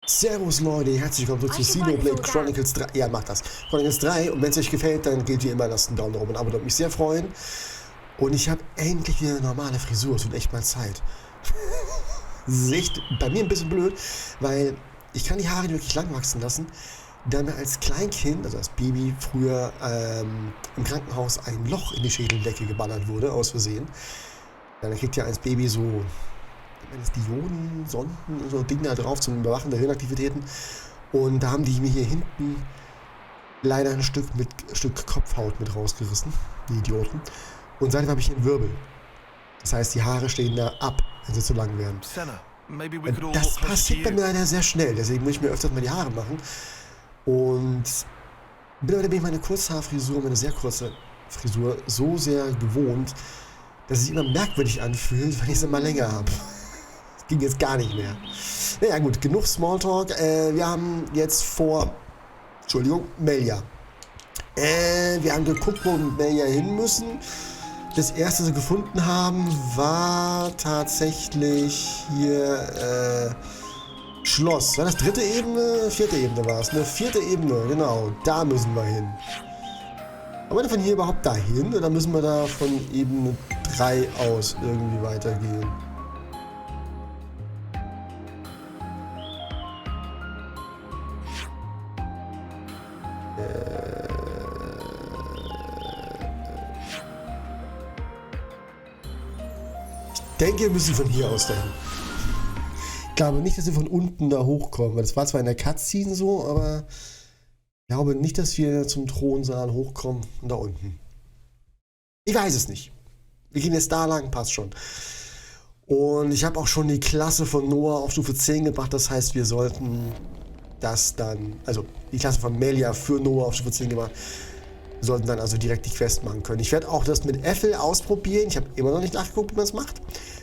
Servus Leute, herzlich willkommen zu Xenoblade Chronicles 3. Ja, macht das. Chronicles 3. Und wenn es euch gefällt, dann gilt wie immer, lasst einen Daumen nach oben und ein Abo, würde mich sehr freuen. Und ich habe endlich wieder eine normale Frisur. Es wird echt mal Zeit. Das ist echt bei mir ein bisschen blöd, weil ich kann die Haare nicht wirklich lang wachsen lassen. Da mir als Kleinkind, also als Baby, früher im Krankenhaus ein Loch in die Schädeldecke geballert wurde, aus Versehen. Ja, dann kriegt ja als Baby so Dioden, Sonden, so Dinge da drauf zum Überwachen der Hirnaktivitäten. Und da haben die mir hier hinten leider ein Stück Kopfhaut mit rausgerissen, die Idioten. Und seitdem habe ich hier einen Wirbel. Das heißt, die Haare stehen da ab, wenn sie zu lang werden. Das passiert bei mir leider sehr schnell, deswegen muss ich mir öfters mal die Haare machen. Und bin ich meine Kurzhaarfrisur, meine sehr kurze Frisur, so sehr gewohnt, dass es sich immer merkwürdig anfühlt, wenn ich sie mal länger habe. Das ging jetzt gar nicht mehr. Naja gut, genug Smalltalk. Wir haben jetzt vor... Entschuldigung, Melja. Wir haben geguckt, wo Melja hin müssen. Das erste, was wir gefunden haben, war tatsächlich hier Schloss. War das dritte Ebene? Vierte Ebene war es, ne? Vierte Ebene, genau. Da müssen wir hin. Aber von hier überhaupt dahin? Oder müssen wir da von Ebene 3 aus irgendwie weitergehen? Ich denke, wir müssen von hier aus dahin. Ich glaube nicht, dass wir von unten da hochkommen. Weil das war zwar in der Cutscene so, aber ich glaube nicht, dass wir zum Thronsaal hochkommen und da unten. Ich weiß es nicht. Wir gehen jetzt da lang, passt schon. Und ich habe auch schon die Klasse von Noah auf Stufe 10 gebracht. Das heißt, wir sollten das dann, also die Klasse von Melja für Noah auf Stufe 10 gemacht. Wir sollten dann also direkt die Quest machen können. Ich werde auch das mit Ethel ausprobieren. Ich habe immer noch nicht nachgeguckt, wie man es macht.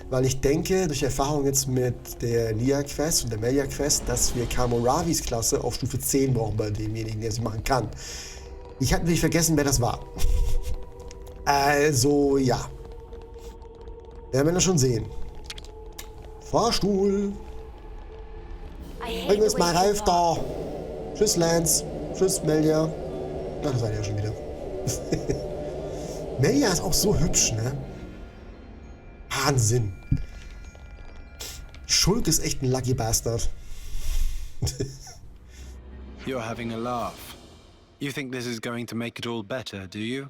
Weil ich denke, durch Erfahrung jetzt mit der Nia-Quest und der Melja-Quest, dass wir Kamoravis Klasse auf Stufe 10 brauchen bei demjenigen, der sie machen kann. Ich habe natürlich vergessen, wer das war. Also, ja. Werden wir das schon sehen. Fahrstuhl. Bring uns mal Ralf da. Tschüss, Lance. Tschüss, Melja. Ach, das seid ihr ja schon wieder. Melja ist auch so hübsch, ne? Wahnsinn. Schulk ist echt ein Lucky Bastard. You're having a laugh. You think this is going to make it all better, do you?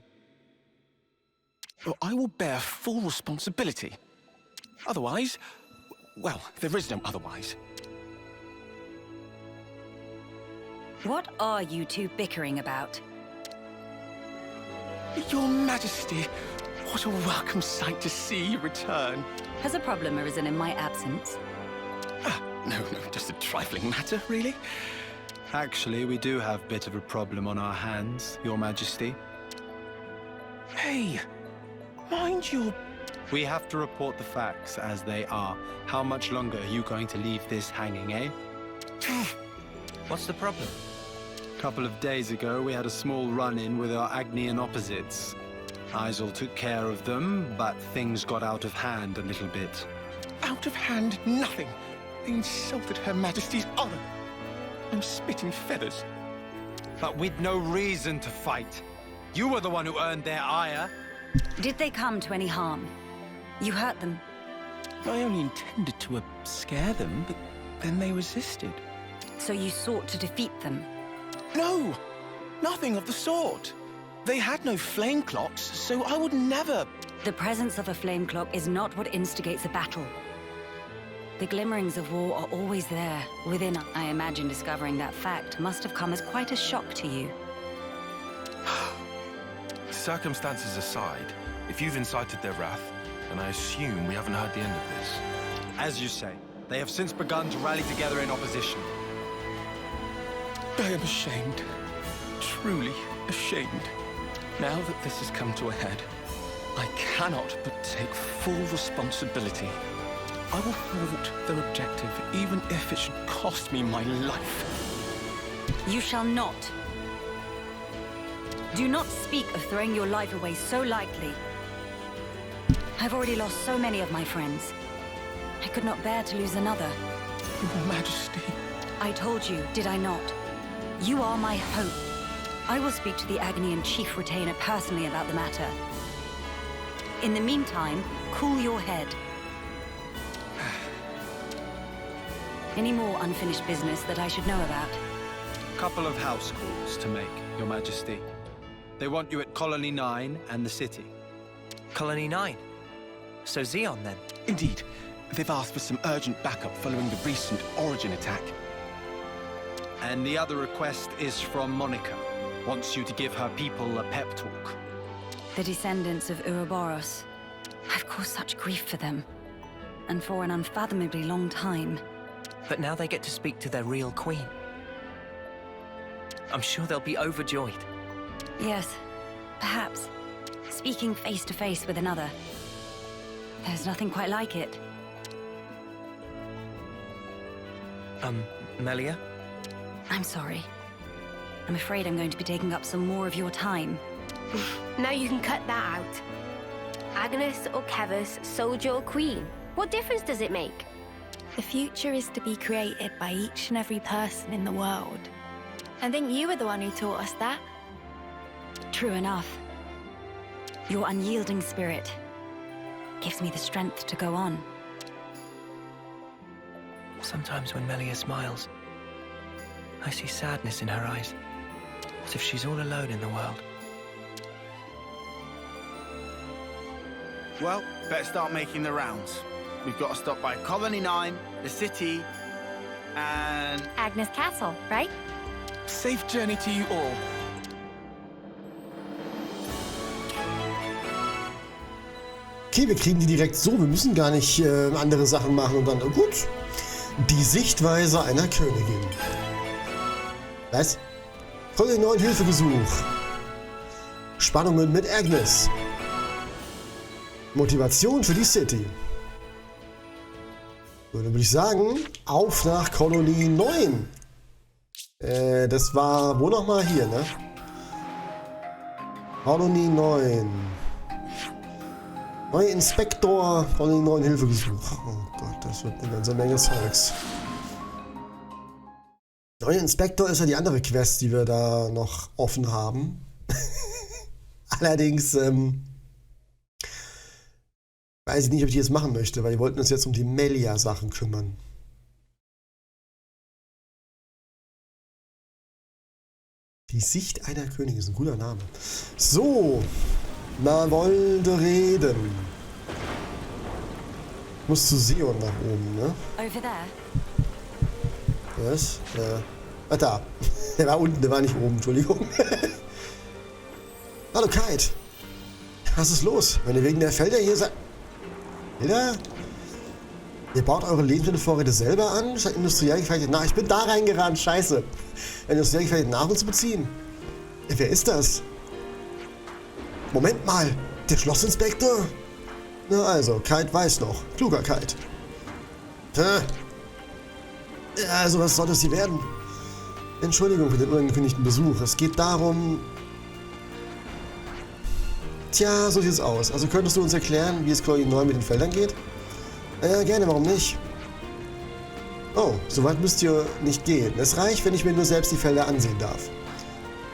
Well, I will bear full responsibility. Otherwise, well, there is no otherwise. What are you two bickering about? Your Majesty, what a welcome sight to see you return. Has a problem arisen in my absence? No, just a trifling matter, really. Actually, we do have a bit of a problem on our hands, Your Majesty. Hey, mind your... We have to report the facts as they are. How much longer are you going to leave this hanging, eh? What's the problem? A couple of days ago, we had a small run-in with our Agnian opposites. Isel took care of them, but things got out of hand a little bit. Out of hand, nothing. They insulted Her Majesty's honor. I'm spitting feathers. But we'd no reason to fight. You were the one who earned their ire. Did they come to any harm? You hurt them? I only intended to scare them, but then they resisted. So you sought to defeat them? No, nothing of the sort. They had no flame clocks, so I would never... The presence of a flame clock is not what instigates a battle. The glimmerings of war are always there, within. I imagine discovering that fact must have come as quite a shock to you. Circumstances aside, if you've incited their wrath, then I assume we haven't heard the end of this. As you say, they have since begun to rally together in opposition. I am ashamed. Truly ashamed. Now that this has come to a head, I cannot but take full responsibility. I will thwart their objective, even if it should cost me my life. You shall not. Do not speak of throwing your life away so lightly. I've already lost so many of my friends. I could not bear to lose another. Your Majesty, I told you, did I not? You are my hope. I will speak to the Agnian chief retainer personally about the matter. In the meantime, cool your head. Any more unfinished business that I should know about? Couple of house calls to make, Your Majesty. They want you at Colony 9 and the city. Colony 9? So Xeon, then? Indeed. They've asked for some urgent backup following the recent Origin attack. And the other request is from Monica. Wants you to give her people a pep talk. The descendants of Ouroboros. I've caused such grief for them. And for an unfathomably long time. But now they get to speak to their real queen. I'm sure they'll be overjoyed. Yes, perhaps. Speaking face to face with another. There's nothing quite like it. Melia? I'm sorry. I'm afraid I'm going to be taking up some more of your time. Now you can cut that out. Agnes or Kevus, soldier or queen? What difference does it make? The future is to be created by each and every person in the world. I think you were the one who taught us that. True enough. Your unyielding spirit gives me the strength to go on. Sometimes when Melia smiles, I see sadness in her eyes, as if she's all alone in the world. Well, better start making the rounds. We've got to stop by Colony 9, the city, and... Agnes Castle, right? Safe journey to you all. Okay, wir kriegen die direkt so. Wir müssen gar nicht andere Sachen machen und dann... Gut. Die Sichtweise einer Königin. Was? Folge 9 Hilfegesuch. Spannungen mit Agnes. Motivation für die City. So, dann würde ich sagen, auf nach Kolonie 9. Das war wo nochmal hier, ne? Kolonie 9. Neuer Inspektor, Kolonie 9 Hilfegesuch. Oh Gott, das wird eine ganze Menge Zeugs. Neuer Inspektor ist ja die andere Quest, die wir da noch offen haben. Allerdings, weiß ich nicht, ob ich die jetzt machen möchte, weil wir wollten uns jetzt um die Melia-Sachen kümmern. Die Sicht einer Königin ist ein guter Name. So, man wollte reden. Muss zu Xeon nach oben, ne? Over there. Was? Da. Der war unten, der war nicht oben, Entschuldigung. Hallo Kite. Was ist los? Wenn ihr wegen der Felder hier seid... Felder? Ihr baut eure Lebensmittelvorräte selber an, statt industriell gefertigte Nahrung. Ich bin da reingerannt, scheiße. Industriell gefertigte Nahrung zu beziehen. Wer ist das? Moment mal, der Schlossinspektor? Na also, Kite weiß noch. Kluger Kite. Also, was soll das hier werden? Entschuldigung für den unangekündigten Besuch. Es geht darum... Tja, so sieht es aus. Also könntest du uns erklären, wie es Kolonie 9 mit den Feldern geht? Ja, gerne, warum nicht? Oh, so weit müsst ihr nicht gehen. Es reicht, wenn ich mir nur selbst die Felder ansehen darf.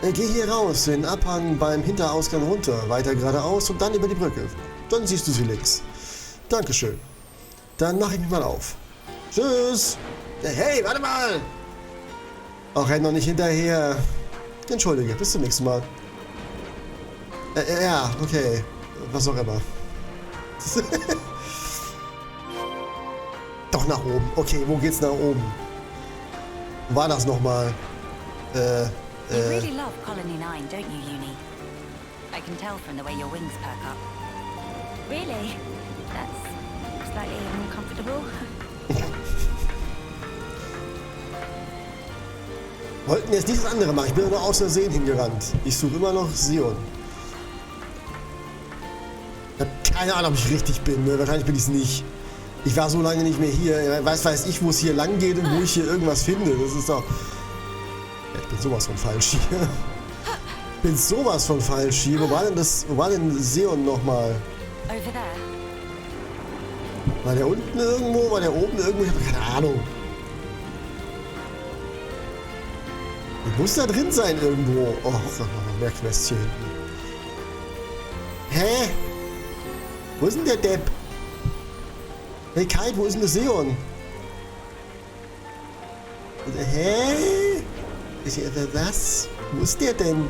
Geh hier raus, den Abhang beim Hinterausgang runter, weiter geradeaus und dann über die Brücke. Dann siehst du sie links. Dankeschön. Dann mache ich mich mal auf. Tschüss. Hey, warte mal! Ach, renn noch nicht hinterher. Entschuldige, bis zum nächsten Mal. Ja, okay. Was auch immer. Doch nach oben. Okay, wo geht's nach oben? Wo war das nochmal? You really love Colony 9, don't you, Uni? I can tell from the way your wings perk up. Really? That's slightly uncomfortable. Wollten jetzt nicht das andere machen. Ich bin nur aus Versehen hingerannt. Ich suche immer noch Xeon. Ich habe keine Ahnung, ob ich richtig bin. Ne? Wahrscheinlich bin ich es nicht. Ich war so lange nicht mehr hier. Weiß ich, wo es hier lang geht und wo ich hier irgendwas finde. Das ist doch... Ja, ich bin sowas von falsch hier. Ich bin sowas von falsch hier. Wo war denn Xeon nochmal? Over there. War der unten irgendwo? War der oben irgendwo? Ich habe keine Ahnung. Die muss da drin sein irgendwo. Oh, noch mehr Quests hier hinten. Hä? Wo ist denn der Depp? Hey Kai, wo ist denn der Seon? Hä? Was? Wo ist der denn?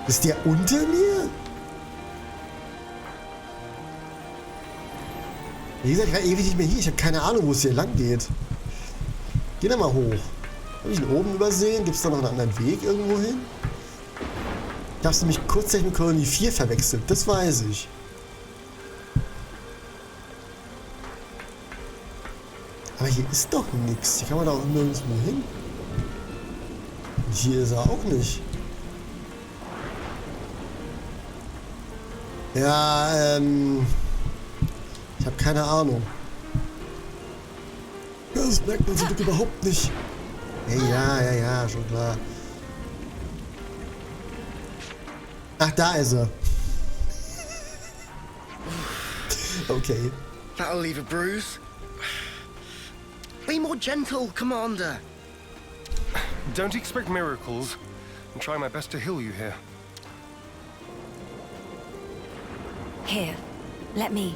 Ist der unter mir? Wie gesagt, ich war ewig nicht mehr hier. Ich habe keine Ahnung, wo es hier lang geht. Geh da mal hoch. Habe ich ihn oben übersehen? Gibt es da noch einen anderen Weg irgendwo hin? Ich habe es nämlich kurzzeitig mit Kolonie 4 verwechselt. Das weiß ich. Aber hier ist doch nichts. Hier kann man da auch nirgendwo hin. Und hier ist er auch nicht. Ja, ich habe keine Ahnung. Ja, das merkt man so überhaupt nicht. Hey, ja, schon klar. Ach, da ist er. Okay. That'll leave a bruise. Be more gentle, Commander. Don't expect miracles. I'm trying my best to heal you here. Here, let me.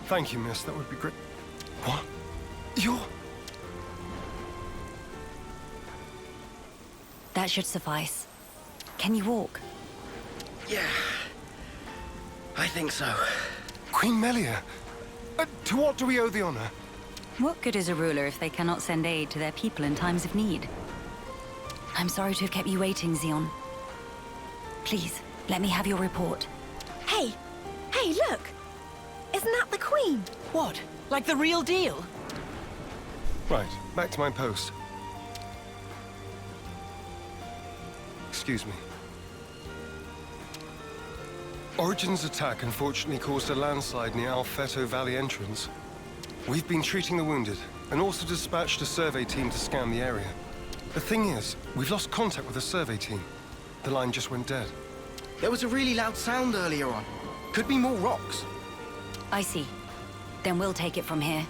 Thank you, miss. That would be great. What? You're... That should suffice. Can you walk? Yeah, I think so. Queen Melia, to what do we owe the honor? What good is a ruler if they cannot send aid to their people in times of need? I'm sorry to have kept you waiting, Xeon. Please, let me have your report. Hey, look! Isn't that the Queen? What? Like the real deal? Right, back to my post. Excuse me. Origin's attack unfortunately caused a landslide near Alfeto Valley entrance. We've been treating the wounded, and also dispatched a survey team to scan the area. The thing is, we've lost contact with the survey team. The line just went dead. There was a really loud sound earlier on. Could be more rocks. I see. Then we'll take it from here.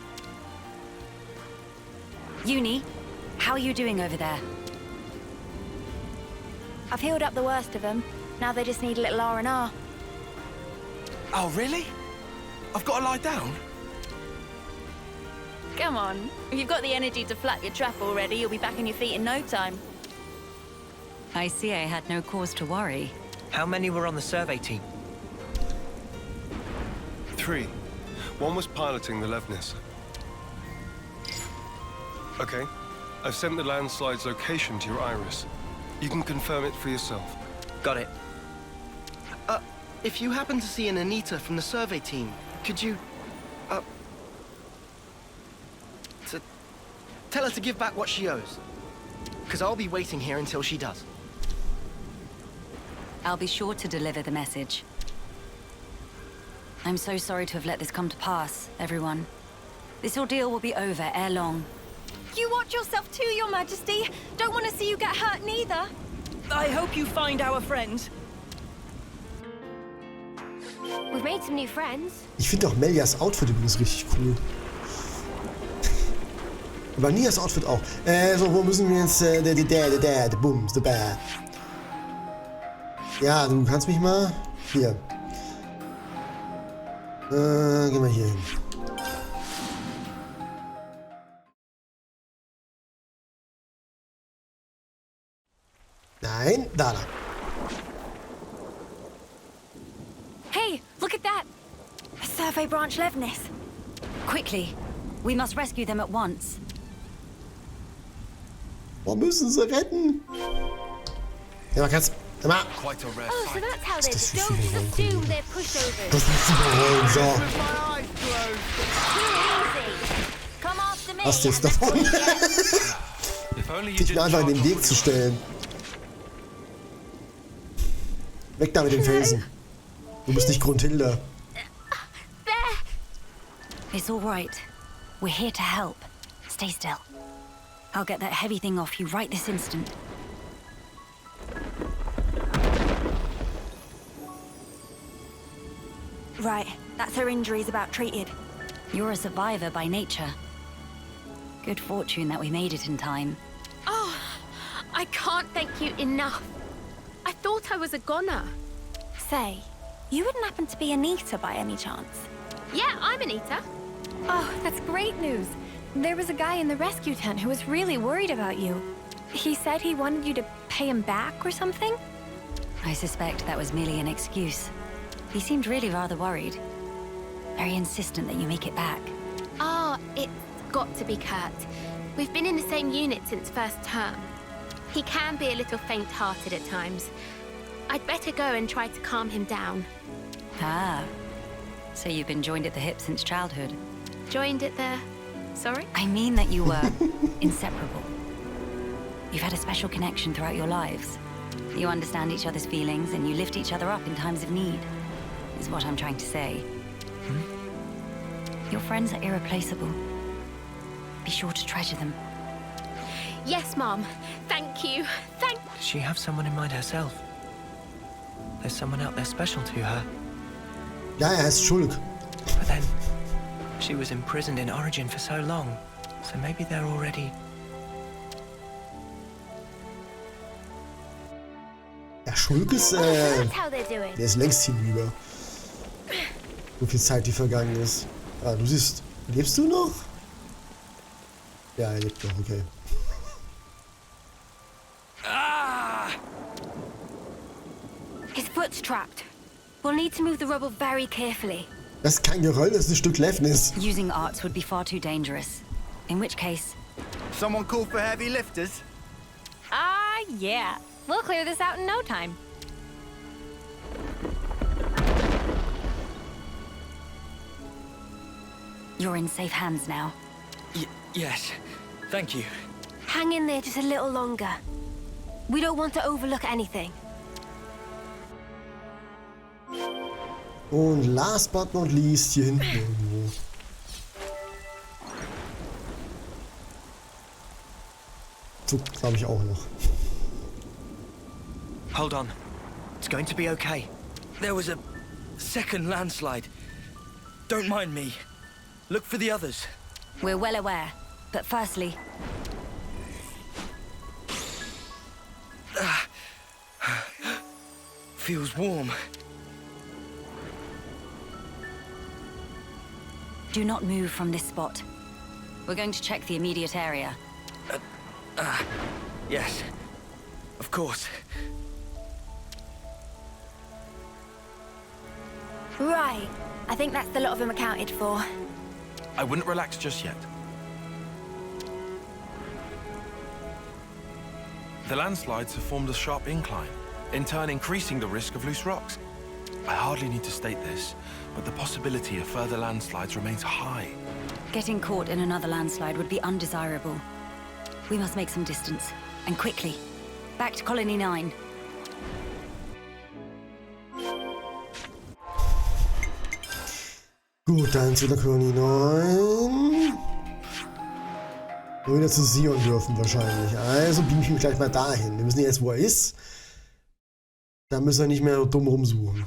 Uni, how are you doing over there? I've healed up the worst of them. Now they just need a little R&R. Oh, really? I've got to lie down? Come on. If you've got the energy to flap your trap already, you'll be back on your feet in no time. I see I had no cause to worry. How many were on the survey team? 3. One was piloting the Levnis. Okay. I've sent the landslide's location to your iris. You can confirm it for yourself. Got it. If you happen to see an Anita from the survey team, could you... tell her to give back what she owes. Because I'll be waiting here until she does. I'll be sure to deliver the message. I'm so sorry to have let this come to pass, everyone. This ordeal will be over ere long. You watch yourself too, Your Majesty. Don't want to see you get hurt neither. I hope you find our friends. We've made some new friends. Ich finde auch Melias Outfit übrigens richtig cool. Vanias Outfit auch. So, wo müssen wir jetzt... der Bums, der Bär. Ja, du kannst mich mal... Hier. Geh mal hier hin. Nein, da. Hey, look at that. A survey branch Levnis. Quickly, we must rescue them at once. Wir müssen sie retten. Ja, man kann's... Mal. Oh, so that's how they Das don't just assume they're pushovers. Das ist super. So. Too easy. Come after me. Was ist davon? Dich mir einfach in den Weg zu stellen. Weg da mit den Felsen. Du bist nicht Grundhilde. It's all right. We're here to help. Stay still. I'll get that heavy thing off you right this instant. Right, that's her injuries about treated. You're a survivor by nature. Good fortune that we made it in time. Oh, I can't thank you enough. I thought I was a goner. Say, you wouldn't happen to be Anita by any chance? Yeah, I'm Anita. Oh, that's great news. There was a guy in the rescue tent who was really worried about you. He said he wanted you to pay him back or something? I suspect that was merely an excuse. He seemed really rather worried. Very insistent that you make it back. Ah, it's got to be Kurt. We've been in the same unit since first term. He can be a little faint-hearted at times. I'd better go and try to calm him down. Ah, so you've been joined at the hip since childhood? Joined at the... Sorry? I mean that you were inseparable. You've had a special connection throughout your lives. You understand each other's feelings and you lift each other up in times of need, is what I'm trying to say. Your friends are irreplaceable. Be sure to treasure them. Yes, Mom. Thank you. Does she have someone in mind herself? There's someone out there special to her. Ja, er ist schuld. But then, she was imprisoned in Origin for so long, so maybe they're already... Ja, Schulk ist, der ist längst hinüber. So viel Zeit, die vergangen ist. Ah, du siehst, lebst du noch? Ja, er lebt noch, okay. His foot's trapped. We'll need to move the rubble very carefully. Das ist kein Geröll, das ist ein Stück Lefnis. Using arts would be far too dangerous. In which case... Someone call for heavy lifters? Yeah. We'll clear this out in no time. You're in safe hands now. Yes. Thank you. Hang in there just a little longer. We don't want to overlook anything. Und last but not least, hier hinten irgendwo. Zug, glaube ich, auch noch. Hold on. It's going to be okay. There was a second landslide. Don't mind me. Look for the others. We're well aware, but firstly... Feels warm. Do not move from this spot. We're going to check the immediate area. Yes. Of course. Right. I think that's the lot of them accounted for. I wouldn't relax just yet. The landslides have formed a sharp incline, in turn increasing the risk of loose rocks. I hardly need to state this, but the possibility of further landslides remains high. Getting caught in another landslide would be undesirable. We must make some distance, and quickly. Back to Colony 9. Gut, dann zu der Kolonie 9. Und wieder zu Sion dürfen wahrscheinlich. Also beam ich mich gleich mal dahin. Wir wissen ja jetzt, wo er ist. Da müssen wir nicht mehr dumm rumsuchen.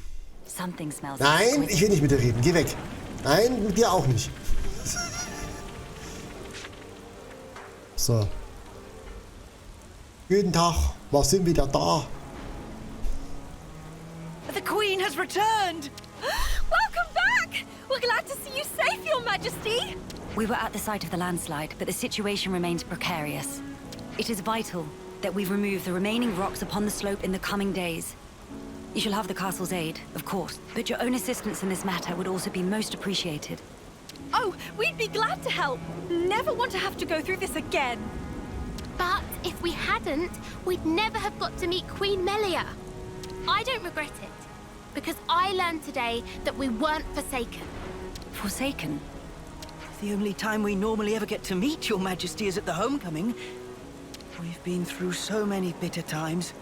Nein, ich will nicht mit dir reden. Geh weg. Nein, mit dir auch nicht. So. Guten Tag. Wir sind wieder da. The Queen has returned! Welcome back! We're glad to see you safe, Your Majesty! We were at the site of the landslide, but the situation remains precarious. It is vital that we remove the remaining rocks upon the slope in the coming days. You shall have the castle's aid, of course, but your own assistance in this matter would also be most appreciated. Oh, we'd be glad to help. Never want to have to go through this again. But if we hadn't, we'd never have got to meet Queen Melia. I don't regret it, because I learned today that we weren't forsaken. Forsaken? The only time we normally ever get to meet Your Majesty is at the homecoming. We've been through so many bitter times,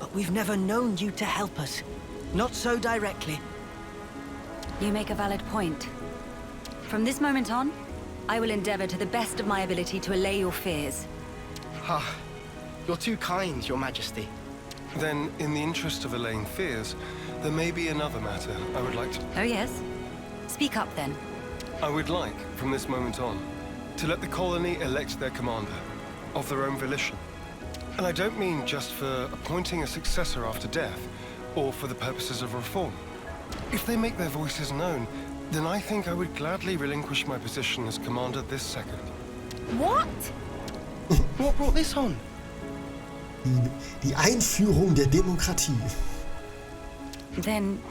but we've never known you to help us. Not so directly. You make a valid point. From this moment on, I will endeavor to the best of my ability to allay your fears. You're too kind, Your Majesty. Then, in the interest of allaying fears, there may be another matter I would like to... Oh, yes? Speak up, then. I would like, from this moment on, to let the colony elect their commander, of their own volition. And I don't mean just for appointing a successor after death, or for the purposes of reform. If they make their voices known, then I think I would gladly relinquish my position as commander this second. What? What brought this on? Die Einführung der Demokratie. Then,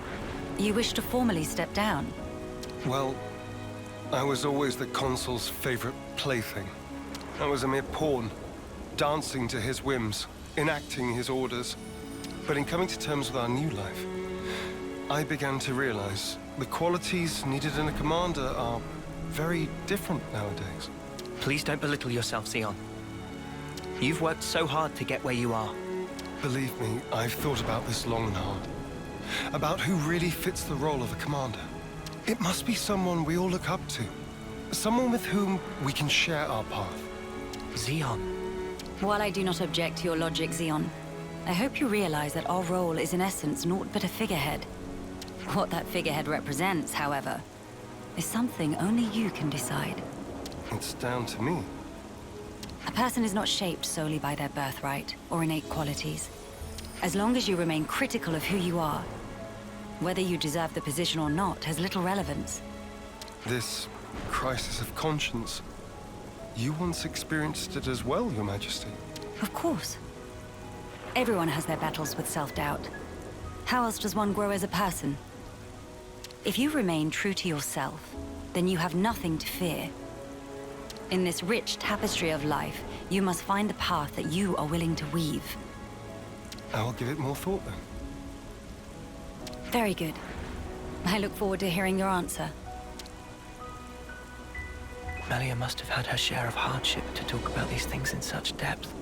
you wish to formally step down? Well, I was always the consul's favorite plaything. I was a mere pawn, dancing to his whims, enacting his orders. But in coming to terms with our new life, I began to realize the qualities needed in a commander are very different nowadays. Please don't belittle yourself, Xeon. You've worked so hard to get where you are. Believe me, I've thought about this long and hard. About who really fits the role of a commander. It must be someone we all look up to. Someone with whom we can share our path. Xeon. While I do not object to your logic, Xeon, I hope you realize that our role is in essence naught but a figurehead. What that figurehead represents, however, is something only you can decide. It's down to me. A person is not shaped solely by their birthright or innate qualities. As long as you remain critical of who you are, whether you deserve the position or not has little relevance. This crisis of conscience, you once experienced it as well, Your Majesty. Of course. Everyone has their battles with self-doubt. How else does one grow as a person? If you remain true to yourself, then you have nothing to fear. In this rich tapestry of life, you must find the path that you are willing to weave. I'll give it more thought then. Very good. I look forward to hearing your answer. Melia must have had her share of hardship to talk about these things in such depth.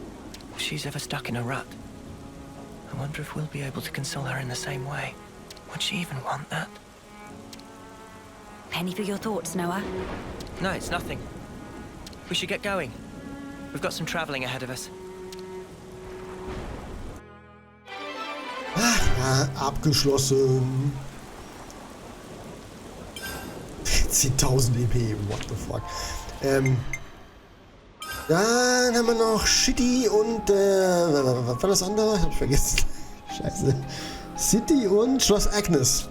If she's ever stuck in a rut, I wonder if we'll be able to console her in the same way. Would she even want that? Penny for your thoughts, Noah? No, it's nothing. We should get going. We've got some traveling ahead of us. Ja, abgeschlossen. 10.000 EP, what the fuck. Dann haben wir noch Shitty und, was war das andere? Ich hab's vergessen. Scheiße. City und Schloss Agnes.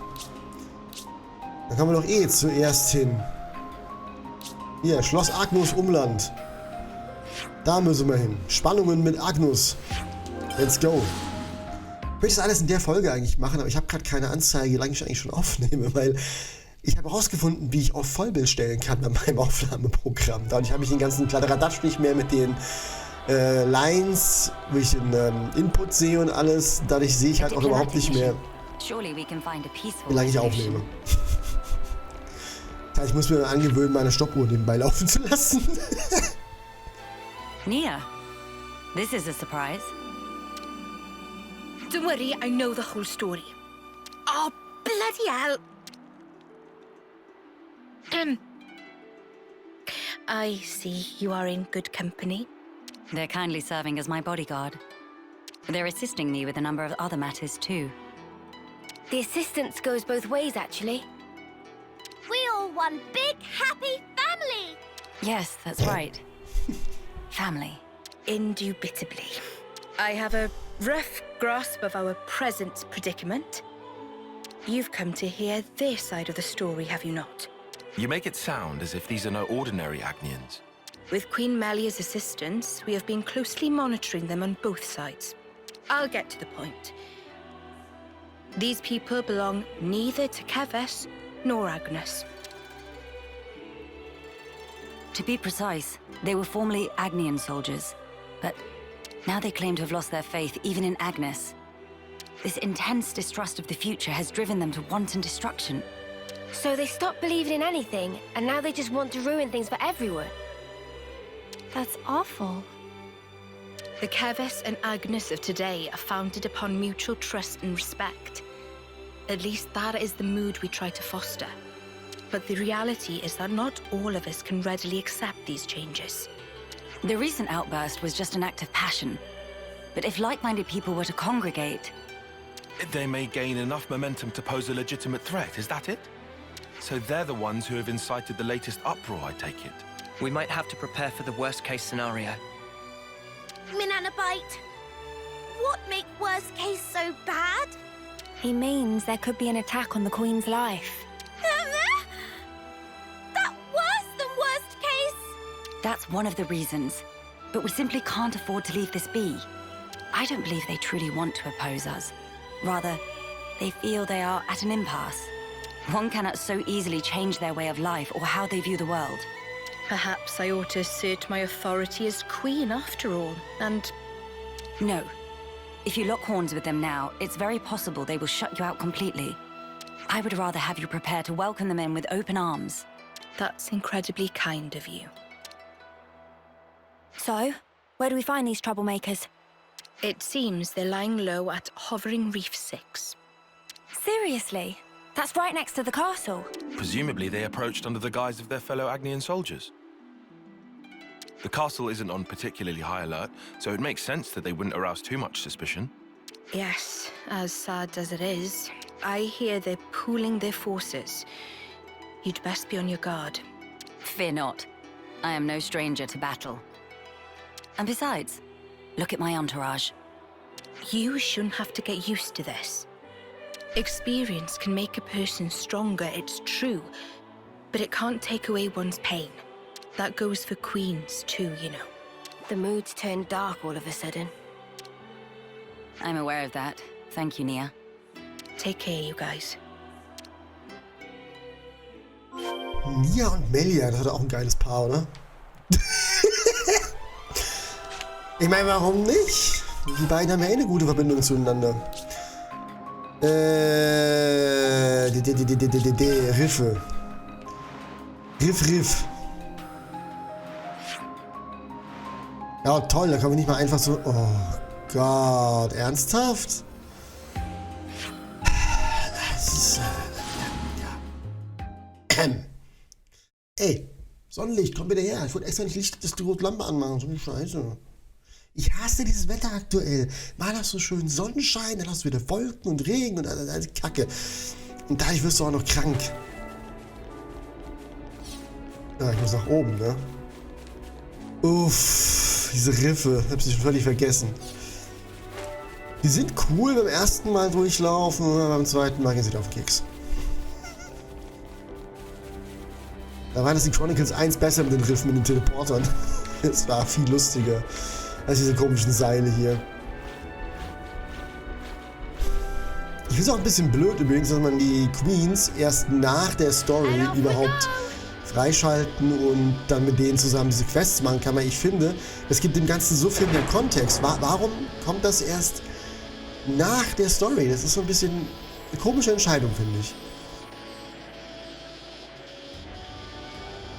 Da kommen wir doch zuerst hin. Hier, Schloss Agnus Umland. Da müssen wir hin. Spannungen mit Agnus. Let's go. Ich möchte das alles in der Folge eigentlich machen, aber ich habe gerade keine Anzeige, wie lange ich eigentlich schon aufnehme, weil ich habe herausgefunden, wie ich auf Vollbild stellen kann bei meinem Aufnahmeprogramm. Dadurch habe ich den ganzen Kladderadatsch nicht mehr mit den Lines, wo ich den Input sehe und alles. Dadurch sehe ich halt auch überhaupt nicht mehr, wie lange ich aufnehme. Ich muss mir angewöhnen, meine Stoppuhr nebenbei laufen zu lassen. Nia, this is a surprise. Don't worry, I know the whole story. Oh, bloody hell! I see you are in good company. They're kindly serving as my bodyguard. They're assisting me with a number of other matters, too. The assistance goes both ways, actually. We all one big, happy family! Yes, that's right. Family. Indubitably. I have a rough grasp of our present predicament. You've come to hear their side of the story, have you not? You make it sound as if these are no ordinary Agnians. With Queen Melia's assistance, we have been closely monitoring them on both sides. I'll get to the point. These people belong neither to Keves nor Agnes. To be precise, they were formerly Agnian soldiers, but now they claim to have lost their faith even in Agnes. This intense distrust of the future has driven them to wanton destruction. So they stopped believing in anything, and now they just want to ruin things for everyone. That's awful. The Keves and Agnes of today are founded upon mutual trust and respect. At least that is the mood we try to foster. But the reality is that not all of us can readily accept these changes. The recent outburst was just an act of passion. But if like-minded people were to congregate... They may gain enough momentum to pose a legitimate threat, is that it? So they're the ones who have incited the latest uproar, I take it. We might have to prepare for the worst-case scenario. Minanabite, what make worst case so bad? He means there could be an attack on the Queen's life. That worse than worst case? That's one of the reasons. But we simply can't afford to leave this be. I don't believe they truly want to oppose us. Rather, they feel they are at an impasse. One cannot so easily change their way of life or how they view the world. Perhaps I ought to assert my authority as queen after all, and... No. If you lock horns with them now, it's very possible they will shut you out completely. I would rather have you prepare to welcome them in with open arms. That's incredibly kind of you. So, where do we find these troublemakers? It seems they're lying low at Hovering Reef 6. Seriously? That's right next to the castle. Presumably they approached under the guise of their fellow Agnian soldiers. The castle isn't on particularly high alert, so it makes sense that they wouldn't arouse too much suspicion. Yes, as sad as it is, I hear they're pooling their forces. You'd best be on your guard. Fear not. I am no stranger to battle. And besides, look at my entourage. You shouldn't have to get used to this. Experience can make a person stronger, it's true, but it can't take away one's pain. That goes for queens too, you know. The mood's turned dark all of a sudden. I'm aware of that. Thank you, Nia. Take care, you guys. Nia und Melia, das hat auch ein geiles Paar, oder? Ich meine, warum nicht? Die beiden haben ja eh eine gute Verbindung zueinander. Riffe. Riff. Ja, toll, da kann man nicht mal einfach so... Oh Gott, ernsthaft? Das ist... Ey, Sonnenlicht, komm bitte her. Ich wollte extra nicht Licht, dass die rote Lampe anmachen. So eine Scheiße. Ich hasse dieses Wetter aktuell. Mal hast du schön Sonnenschein, dann hast du wieder Wolken und Regen und alles Kacke. Und dadurch wirst du auch noch krank. Ja, ich muss nach oben, ne? Uff, diese Riffe. Ich hab sie schon völlig vergessen. Die sind cool beim ersten Mal durchlaufen, aber beim zweiten Mal gehen sie auf den Keks. Da war das in Chronicles 1 besser mit den Riffen, mit den Teleportern. Es war viel lustiger als diese komischen Seile hier. Ich finde es auch ein bisschen blöd übrigens, dass man die Queens erst nach der Story überhaupt freischalten und dann mit denen zusammen diese Quests machen kann. Weil ich finde, es gibt dem Ganzen so viel mehr Kontext. Warum kommt das erst nach der Story? Das ist so ein bisschen eine komische Entscheidung, finde ich.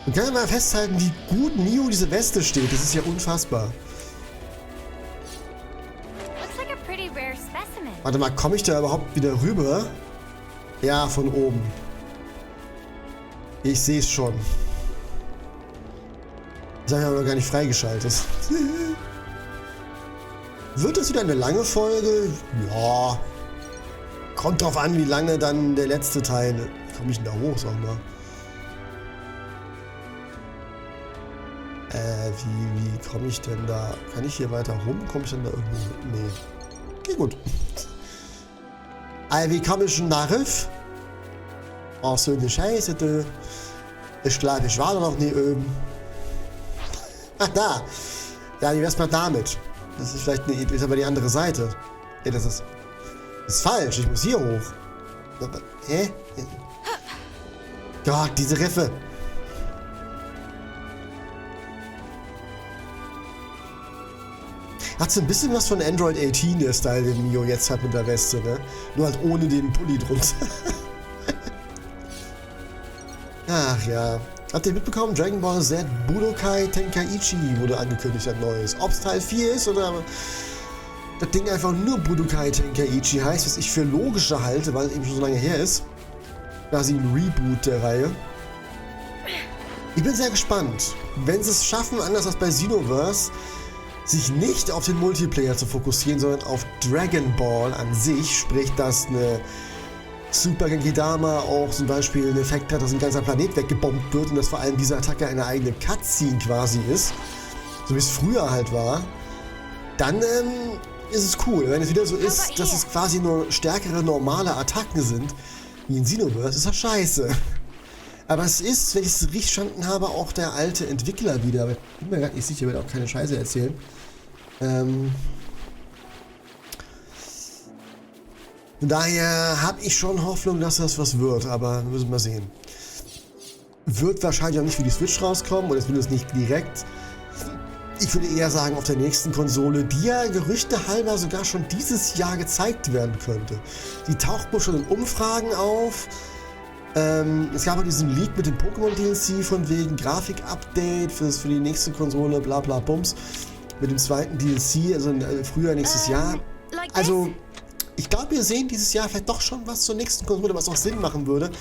Man kann ja mal festhalten, wie gut Mio diese Weste steht. Das ist ja unfassbar. Warte mal, komme ich da überhaupt wieder rüber? Ja, von oben. Ich sehe es schon. Das habe ich aber gar nicht freigeschaltet. Wird das wieder eine lange Folge? Ja. Kommt drauf an, wie lange dann der letzte Teil... Wie komme ich denn da hoch, sag mal? Wie komme ich denn da? Kann ich hier weiter rum? Komme ich denn da irgendwo? Nee. Okay, gut. Wie komme ich denn da rauf? Ach, so eine Scheiße, du. Ich glaube, ich war da noch nie oben. Ach, da. Ja, wie wär's mal damit? Das ist vielleicht eine... ist aber die andere Seite. Ja, das ist falsch. Ich muss hier hoch. Hä? Gott, diese Riffe. Hat so ein bisschen was von Android 18, der Style, den Mio jetzt hat mit der Weste, ne? Nur halt ohne den Pulli drunter. Ach ja. Habt ihr mitbekommen? Dragon Ball Z Budokai Tenkaichi wurde angekündigt, ein neues. Ob es Teil 4 ist oder das Ding einfach nur Budokai Tenkaichi heißt, was ich für logischer halte, weil es eben schon so lange her ist. Quasi ein Reboot der Reihe. Ich bin sehr gespannt. Wenn sie es schaffen, anders als bei Xenoverse, sich nicht auf den Multiplayer zu fokussieren, sondern auf Dragon Ball an sich, sprich, dass eine Super Genki Dama auch zum Beispiel einen Effekt hat, dass ein ganzer Planet weggebombt wird und dass vor allem diese Attacke eine eigene Cutscene quasi ist, so wie es früher halt war, dann ist es cool. Wenn es wieder so ist, dass es quasi nur stärkere normale Attacken sind, wie in Xenoverse, ist das scheiße. Aber es ist, wenn ich es richtig verstanden habe, auch der alte Entwickler wieder. Aber ich bin mir gar nicht sicher, ich werde auch keine Scheiße erzählen. Von daher habe ich schon Hoffnung, dass das was wird, aber müssen wir mal sehen. Wird wahrscheinlich auch nicht für die Switch rauskommen, oder zumindest nicht direkt. Ich würde eher sagen, auf der nächsten Konsole, die ja Gerüchte halber sogar schon dieses Jahr gezeigt werden könnte. Die taucht wohl schon in Umfragen auf. Es gab auch diesen Leak mit dem Pokémon-DLC von wegen Grafik-Update für die nächste Konsole, bla bla bums. Mit dem zweiten DLC, also früher nächstes Jahr. Also, ich glaube, wir sehen dieses Jahr vielleicht doch schon was zur nächsten Konsole, was auch Sinn machen würde.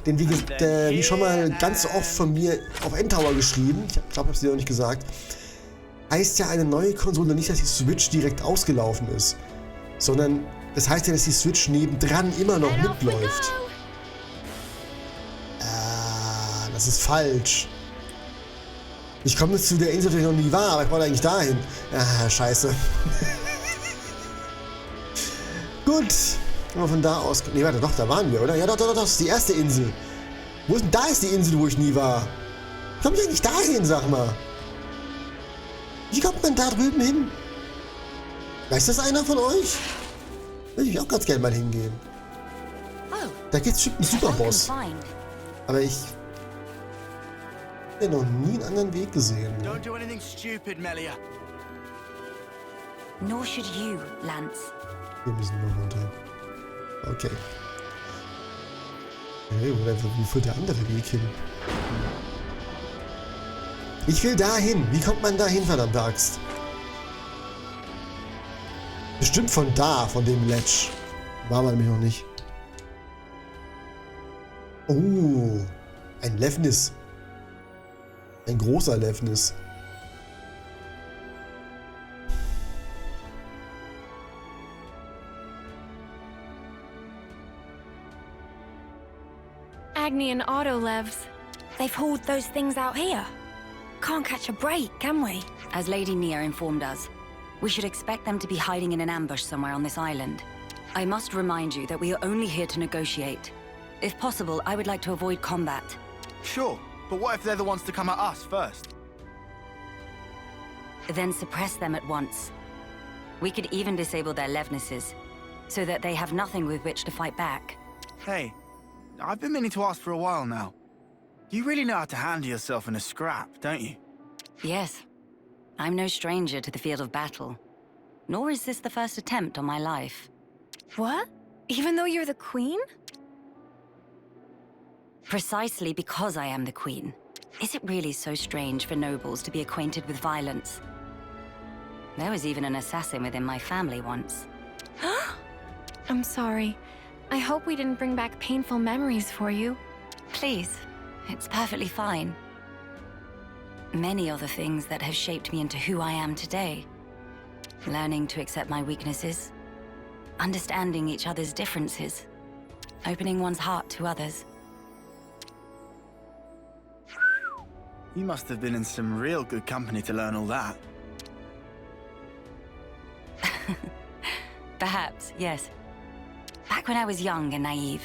Denn wie schon mal ganz oft von mir auf Endtower geschrieben, ich glaube, ich habe es dir noch nicht gesagt, heißt ja eine neue Konsole nicht, dass die Switch direkt ausgelaufen ist. Sondern das heißt ja, dass die Switch nebendran immer noch mitläuft. Das ist falsch. Ich komme jetzt zu der Insel, die ich noch nie war, aber ich wollte eigentlich dahin. Ah, scheiße. Gut. Aber von da aus... Ne, warte, doch, da waren wir, oder? Ja, doch, das ist die erste Insel. Wo ist denn... Da ist die Insel, wo ich nie war. Wie komme ich eigentlich dahin, sag mal? Wie kommt man da drüben hin? Weiß das einer von euch? Würde ich auch ganz gerne mal hingehen. Da gibt's bestimmt einen Superboss. Aber ich... Ich habe noch nie einen anderen Weg gesehen. Don't do anything stupid, Melia. Nor should you, Lance. Wir müssen nur runter. Okay. Hey, wo führt der andere Weg hin? Ich will dahin. Wie kommt man dahin, verdammte Axt? Bestimmt von da, von dem Ledge. War man nämlich noch nicht. Oh, ein Lefnis. Ein großer Lefnis. Agni and Autolevs. They've hauled those things out here. Can't catch a break, can we? As Lady Nia informed us, we should expect them to be hiding in an ambush somewhere on this island. I must remind you that we are only here to negotiate. If possible, I would like to avoid combat. Sure, but what if they're the ones to come at us first? Then suppress them at once. We could even disable their Levnesses, so that they have nothing with which to fight back. Hey, I've been meaning to ask for a while now. You really know how to handle yourself in a scrap, don't you? Yes. I'm no stranger to the field of battle. Nor is this the first attempt on my life. What? Even though you're the queen? Precisely because I am the queen. Is it really so strange for nobles to be acquainted with violence? There was even an assassin within my family once. I'm sorry. I hope we didn't bring back painful memories for you. Please, it's perfectly fine. Many are the things that have shaped me into who I am today. Learning to accept my weaknesses, understanding each other's differences, opening one's heart to others. You must have been in some real good company to learn all that. Perhaps, yes. Back when I was young and naive,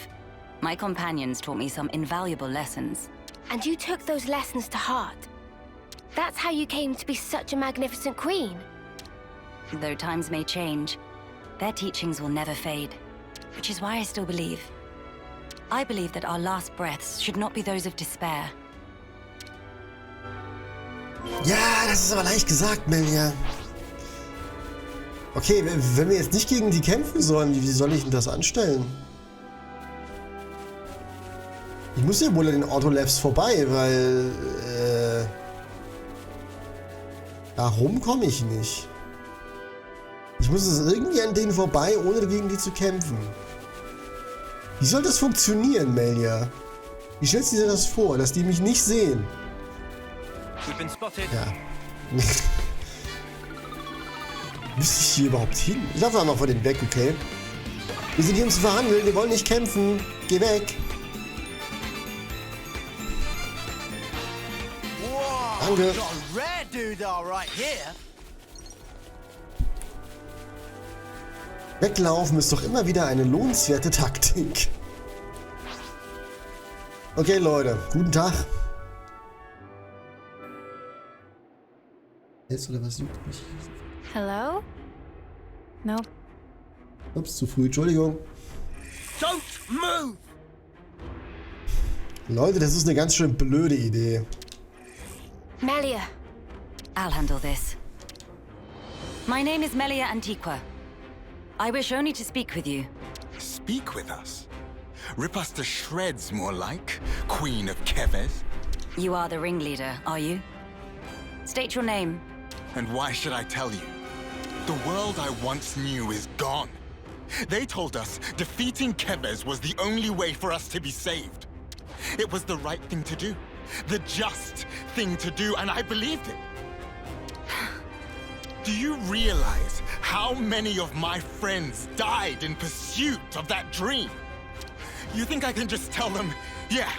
my companions taught me some invaluable lessons. And you took those lessons to heart. That's how you came to be such a magnificent queen. Though times may change, their teachings will never fade. Which is why I still believe. I believe that our last breaths should not be those of despair. Ja, das ist aber leicht gesagt, Melia. Okay, wenn wir jetzt nicht gegen die kämpfen sollen, wie soll ich denn das anstellen? Ich muss ja wohl an den Autolevs vorbei, weil darum komme ich nicht. Ich muss es irgendwie an denen vorbei, ohne gegen die zu kämpfen. Wie soll das funktionieren, Melia? Wie stellst du dir das vor, dass die mich nicht sehen? We've been spotted. Ja. Müsste ich hier überhaupt hin? Ich laufe mal vor den weg, okay? Wir sind hier ums Verhandeln, wir wollen nicht kämpfen. Geh weg. Danke. Weglaufen ist doch immer wieder eine lohnenswerte Taktik. Okay, Leute. Guten Tag. Jetzt oder was juckt mich? Hello? No. Ups, zu früh, Entschuldigung. Don't move! Leute, das ist eine ganz schön blöde Idee. Melia. I'll handle this. My name is Melia Antiqua. I wish only to speak with you. Speak with us? Rip us to shreds, more like, Queen of Keves? You are the ringleader, are you? State your name. And why should I tell you? The world I once knew is gone. They told us defeating Keves was the only way for us to be saved. It was the right thing to do. The just thing to do, and I believed it. Do you realize how many of my friends died in pursuit of that dream? You think I can just tell them, yeah,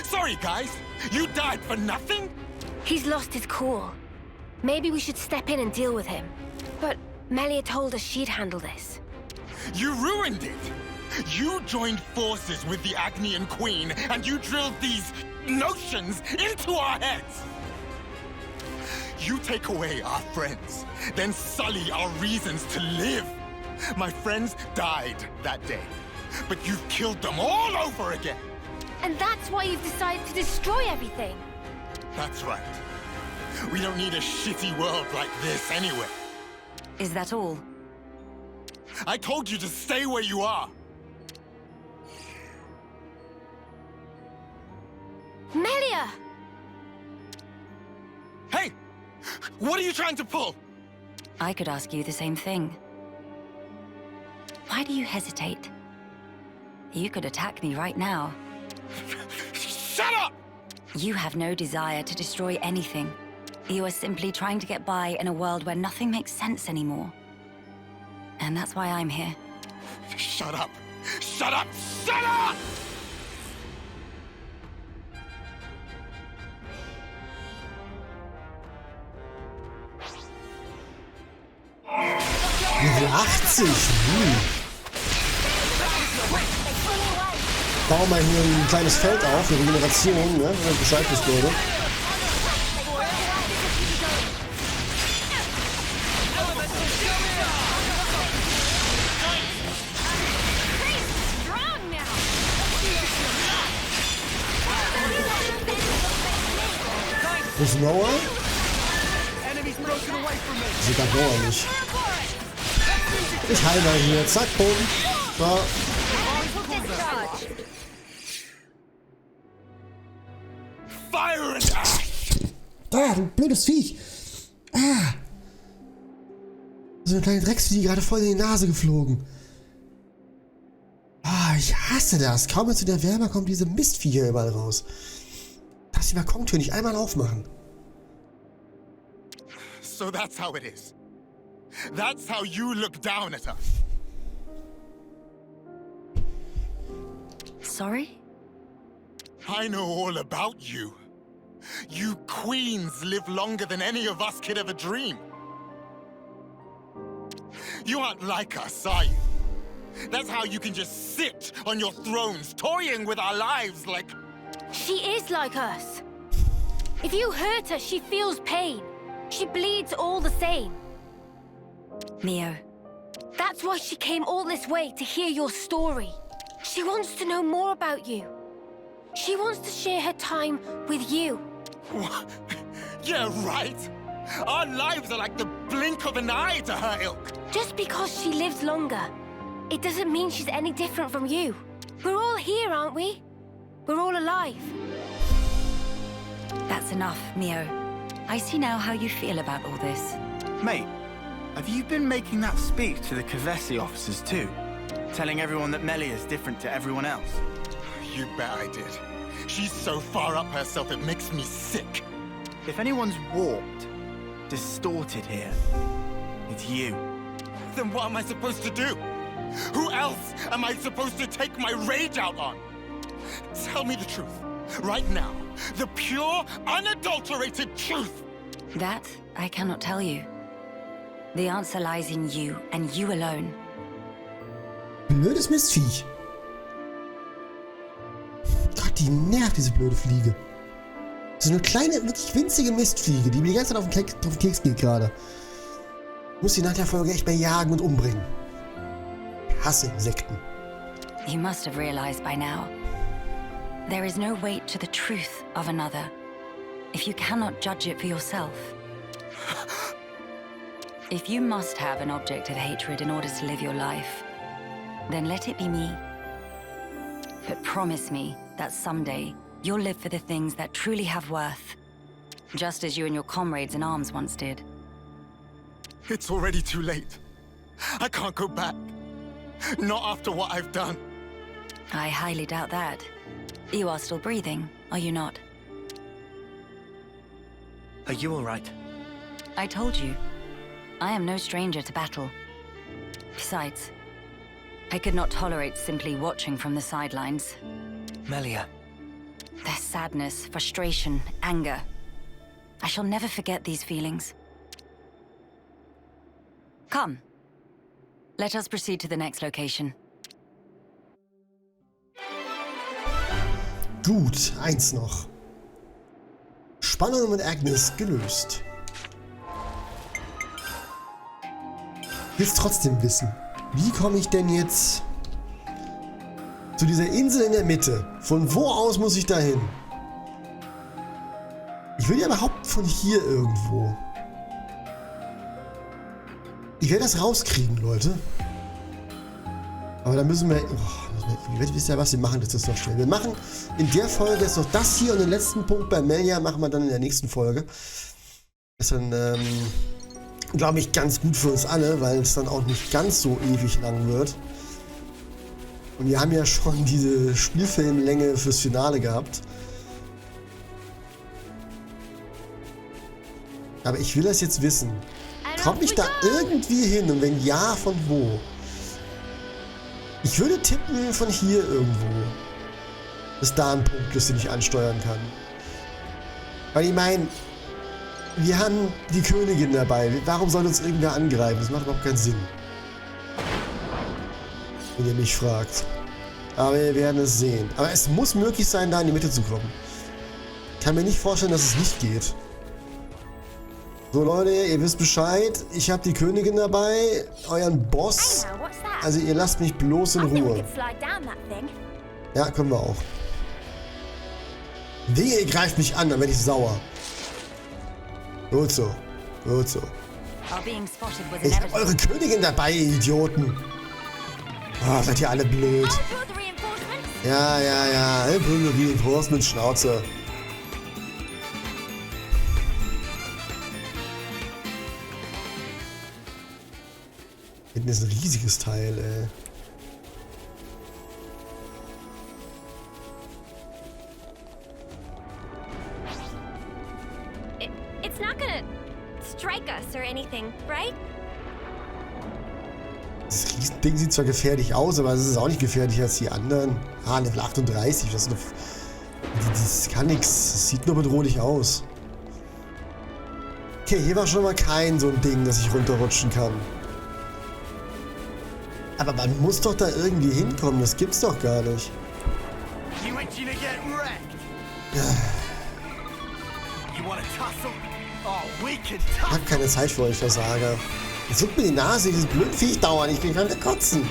sorry guys, you died for nothing? He's lost his cool. Maybe we should step in and deal with him. But Melia told us she'd handle this. You ruined it! You joined forces with the Agnian Queen, and you drilled these notions into our heads! You take away our friends, then sully our reasons to live. My friends died that day, but you've killed them all over again! And that's why you've decided to destroy everything! That's right. We don't need a shitty world like this anyway. Is that all? I told you to stay where you are! Melia! Hey! What are you trying to pull? I could ask you the same thing. Why do you hesitate? You could attack me right now. Shut up! You have no desire to destroy anything. You are simply trying to get by in a world where nothing makes sense anymore. And that's why I'm here. Shut up! Shut up! Shut up! Level 80! Bau mal hier ein kleines Feld auf, eine Regeneration, ne? Wenn du Bescheid bist, Leute. Wo ist Noah? Sieht da Noah nicht. Ich heile mal hier. Zack, bumm. So. Fire and ash! Ah, du blödes Viech. Ah. So eine kleine Drecksvieh gerade voll in die Nase geflogen. Ah, ich hasse das. Kaum wenn es wieder wärmer kommt, diese Mistviecher überall raus. Darf die Balkontür nicht einmal aufmachen? So that's how it is. That's how you look down at us. Sorry? I know all about you. You queens live longer than any of us could ever dream. You aren't like us, are you? That's how you can just sit on your thrones, toying with our lives like... She is like us. If you hurt her, she feels pain. She bleeds all the same. Mio. That's why she came all this way to hear your story. She wants to know more about you. She wants to share her time with you. Yeah, right. Our lives are like the blink of an eye to her ilk. Just because she lives longer, it doesn't mean she's any different from you. We're all here, aren't we? We're all alive. That's enough, Mio. I see now how you feel about all this. Mate, have you been making that speech to the Kavesi officers too? Telling everyone that Melia is different to everyone else? You bet I did. She's so far up herself it makes me sick. If anyone's warped, distorted here, it's you. then what am I supposed to do? Who else am I supposed to take my rage out on? Tell me the truth. Right now. The pure, unadulterated truth. That I cannot tell you. The answer lies in you and you alone. Blödes Mistviech. Gott, die nervt, diese blöde Fliege. So eine kleine, wirklich winzige Mistfliege, die mir die ganze Zeit auf den Keks geht gerade. Muss sie nach der Folge echt mehr jagen und umbringen. Ich hasse Insekten. You must have realized by now. There is no weight to the truth of another if you cannot judge it for yourself. If you must have an object of hatred in order to live your life, then let it be me. But promise me that someday you'll live for the things that truly have worth, just as you and your comrades in arms once did. It's already too late. I can't go back. Not after what I've done. I highly doubt that. You are still breathing, are you not? Are you all right? I told you. I am no stranger to battle. Besides, I could not tolerate simply watching from the sidelines. Melia. Their sadness, frustration, anger. I shall never forget these feelings. Come. Let us proceed to the next location. Gut, eins noch. Spannung mit Agnes gelöst. Ich will es trotzdem wissen. Wie komme ich denn jetzt zu dieser Insel in der Mitte? Von wo aus muss ich da hin? Ich will ja überhaupt von hier irgendwo. Ich werde das rauskriegen, Leute. Aber da müssen wir... Oh, ihr wisst ja, was wir machen, das ist noch schnell. Wir machen in der Folge jetzt noch das hier und den letzten Punkt bei Melia machen wir dann in der nächsten Folge. Das ist dann, glaube ich, ganz gut für uns alle, weil es dann auch nicht ganz so ewig lang wird. Und wir haben ja schon diese Spielfilmlänge fürs Finale gehabt. Aber ich will das jetzt wissen. Komme ich da irgendwie hin? Und wenn ja, von wo? Ich würde tippen von hier irgendwo. Ist da ein Punkt ist, den ich ansteuern kann. Weil ich meine, wir haben die Königin dabei. Warum soll uns irgendwer angreifen? Das macht überhaupt keinen Sinn. Wenn ihr mich fragt. Aber wir werden es sehen. Aber es muss möglich sein, da in die Mitte zu kommen. Ich kann mir nicht vorstellen, dass es nicht geht. So Leute, ihr wisst Bescheid. Ich habe die Königin dabei, euren Boss. Also ihr lasst mich bloß in Ruhe. Ja, können wir auch. Wehe, ihr greift mich an, dann werde ich sauer. Gut so. Gut so. Ich habe eure Königin dabei, ihr Idioten. Oh, seid ihr alle blöd. Ja. Reinforcement, Schnauze. Hinten ist ein riesiges Teil, ey. It's not gonna strike us or anything, right? Das Riesending sieht zwar gefährlich aus, aber es ist auch nicht gefährlicher als die anderen. Ah, Level 38, das ist noch... Das kann nix. Das sieht nur bedrohlich aus. Okay, hier war schon mal kein so ein Ding, dass ich runterrutschen kann. Aber man muss doch da irgendwie hinkommen, das gibt's doch gar nicht. Ich hab keine Zeit für euch, Versager. Jetzt juckt mir die Nase, dieses blöde Viech dauern, ich bin gerade kotzen.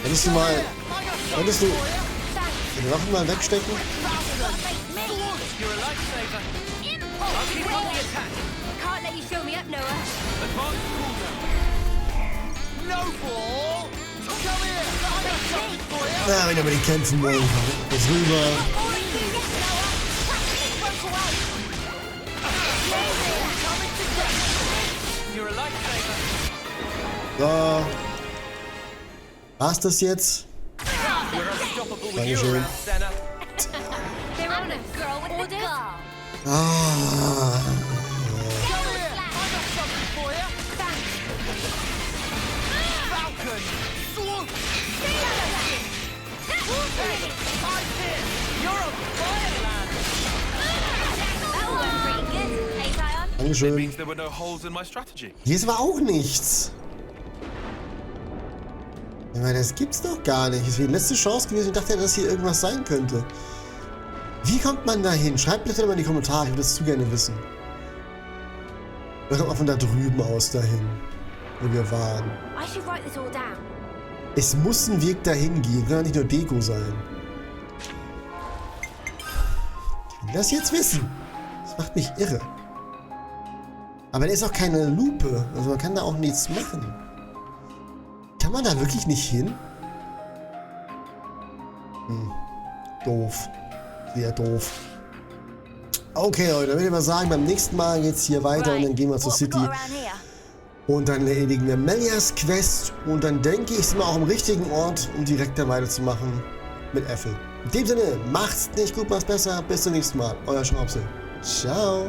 Könntest du die Waffen mal wegstecken? Na, wenn wir die kämpfen wollen, jetzt rüber. So. War's das jetzt? Dankeschön. Dankeschön. Hier ist aber auch nichts. Ich meine, das gibt's doch gar nicht. Das wäre die letzte Chance gewesen. Ich dachte, dass hier irgendwas sein könnte. Wie kommt man da hin? Schreibt bitte mal in die Kommentare. Ich würde das zu gerne wissen. Oder kommt man von da drüben aus dahin, wo wir waren? Es muss ein Weg dahin gehen. Kann ja nicht nur Deko sein. Ich will das jetzt wissen. Das macht mich irre. Aber da ist auch keine Lupe. Also man kann da auch nichts machen. Kann man da wirklich nicht hin? Doof. Sehr doof. Okay, Leute, dann würde ich mal sagen, beim nächsten Mal geht's hier weiter und dann gehen wir zur City. Und dann erledigen wir Melias Quest. Und dann denke ich, sind wir auch am richtigen Ort, um direkt dann weiterzumachen mit Äffel. In dem Sinne, macht's nicht gut, macht's besser. Bis zum nächsten Mal. Euer Schraubsel. Ciao.